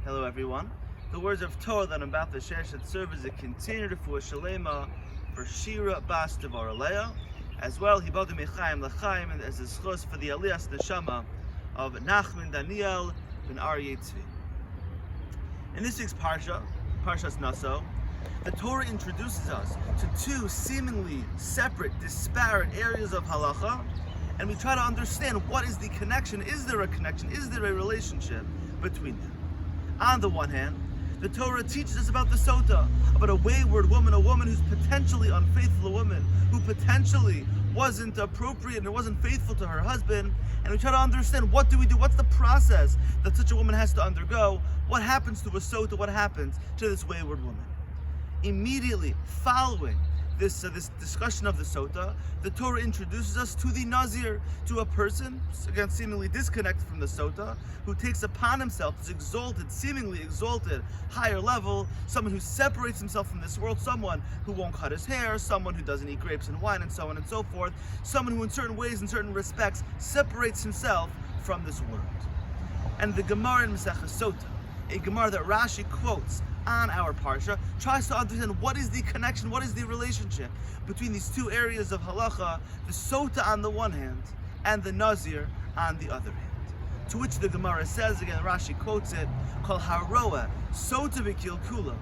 Hello everyone. The words of Torah that I'm about to share should serve as a continued Refuah Sheleimah for Shira Bat Devorah Leah. As well, Hibadu Mechaim L'chaim, and as a schos for the aliyas neshomah of Nachman Daniel and Aryeh Tzvi. In this week's Parshas Naso, the Torah introduces us to two seemingly separate, disparate areas of halacha, and we try to understand what is the connection. Is there a connection? Is there a relationship between them? On the one hand, the Torah teaches us about the sota, about a wayward woman, a woman who's potentially unfaithful, a woman who potentially wasn't appropriate and wasn't faithful to her husband. And we try to understand, what do we do? What's the process that such a woman has to undergo? What happens to a sota? What happens to this wayward woman? Immediately following this discussion of the sota, the Torah introduces us to the nazir, to a person, again seemingly disconnected from the sota, who takes upon himself this exalted, seemingly exalted, higher level, someone who separates himself from this world, someone who won't cut his hair, someone who doesn't eat grapes and wine, and so on and so forth, someone who in certain ways, in certain respects, separates himself from this world. And the Gemara in Masechah Sota, a Gemara that Rashi quotes on our Parsha, tries to understand what is the connection, what is the relationship between these two areas of halacha, the sota on the one hand and the nazir on the other hand. To which the Gemara says, again Rashi quotes it, Kol haroa sota b'kil kula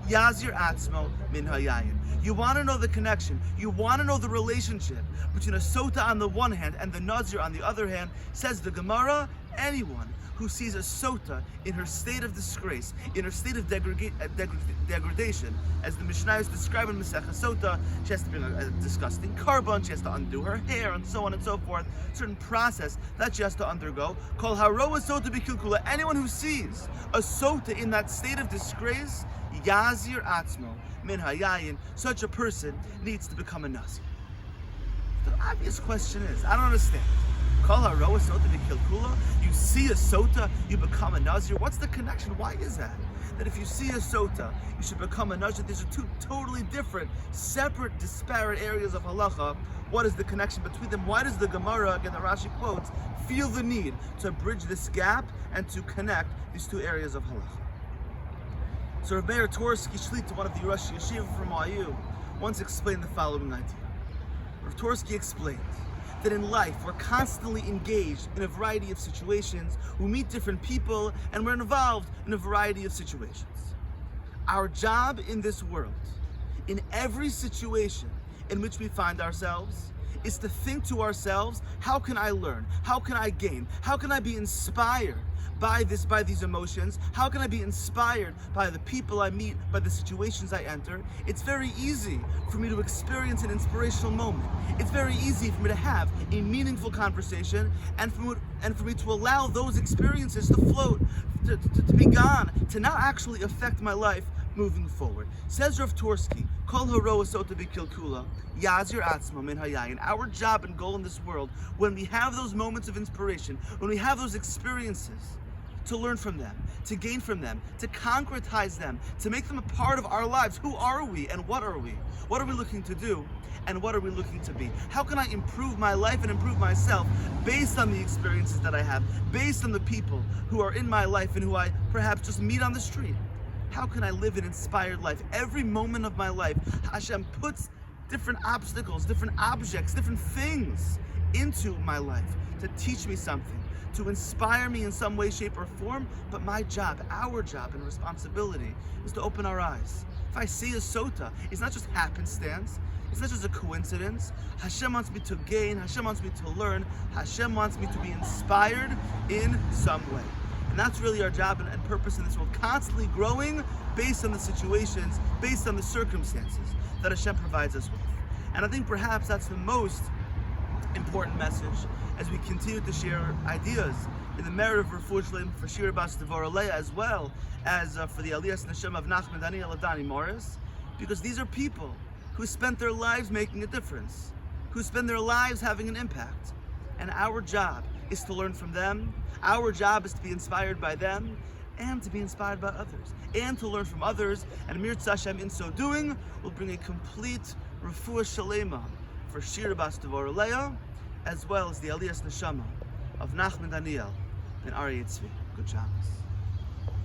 yazir atzmo min hayayin. You want to know the connection, you want to know the relationship between a sota on the one hand and the nazir on the other hand, says the Gemara, anyone who sees a sota in her state of disgrace, in her state of degradation, as the Mishnah is described in Masechah Sota, she has to bring a disgusting carbon, she has to undo her hair, and so on and so forth, certain process that she has to undergo. Kol haroa sota b'kilkula, anyone who sees a sota in that state of disgrace, yazir atzmo min hayayin, such a person needs to become a nazir. The obvious question is, I don't understand. Kol haroa sota b'kilkula, you see a sota, you become a nazir. What's the connection? Why is that? That if you see a sota, you should become a nazir. These are two totally different, separate, disparate areas of halacha. What is the connection between them? Why does the Gemara, again the Rashi quotes, feel the need to bridge this gap and to connect these two areas of halacha? So Rabbi Torski Shlita, one of the Rosh Yeshiva from YU, once explained the following idea. Rav Torski explained that in life we're constantly engaged in a variety of situations, we meet different people, and we're involved in a variety of situations. Our job in this world, in every situation in which we find ourselves, is to think to ourselves, how can I learn? How can I gain? How can I be inspired by these emotions? How can I be inspired by the people I meet, by the situations I enter? It's very easy for me to experience an inspirational moment. It's very easy for me to have a meaningful conversation, and for me to allow those experiences to float, to be gone, to not actually affect my life moving forward. Says Rav Torski, Kol haroa sota b'kilkula yazir atzmo min hayayin. Our job and goal in this world, when we have those moments of inspiration, when we have those experiences, to learn from them, to gain from them, to concretize them, to make them a part of our lives. Who are we and what are we? What are we looking to do and what are we looking to be? How can I improve my life and improve myself based on the experiences that I have, based on the people who are in my life and who I perhaps just meet on the street? How can I live an inspired life? Every moment of my life, Hashem puts different obstacles, different objects, different things into my life to teach me something, to inspire me in some way, shape, or form. But my job, our job and responsibility is to open our eyes. If I see a sota, it's not just happenstance, it's not just a coincidence. Hashem wants me to gain, Hashem wants me to learn, Hashem wants me to be inspired in some way. And that's really our job and purpose in this world, constantly growing based on the situations, based on the circumstances that Hashem provides us with. And I think perhaps that's the most important message as we continue to share ideas in the merit of Refuah Sheleimah for Shira Bat Devorah Leah, as well as for the aliyas neshomah of Nachman Daniel and Donny Morris, because these are people who spent their lives making a difference, who spend their lives having an impact. And our job is to learn from them. Our job is to be inspired by them and to be inspired by others and to learn from others. And Mir Tzashem, in so doing, will bring a complete Refuah Sheleimah for Shira Bat Devorah Leah, as well as the aliyas neshomah of Nachman Daniel and Aryeh Tzvi. Good Shabbos.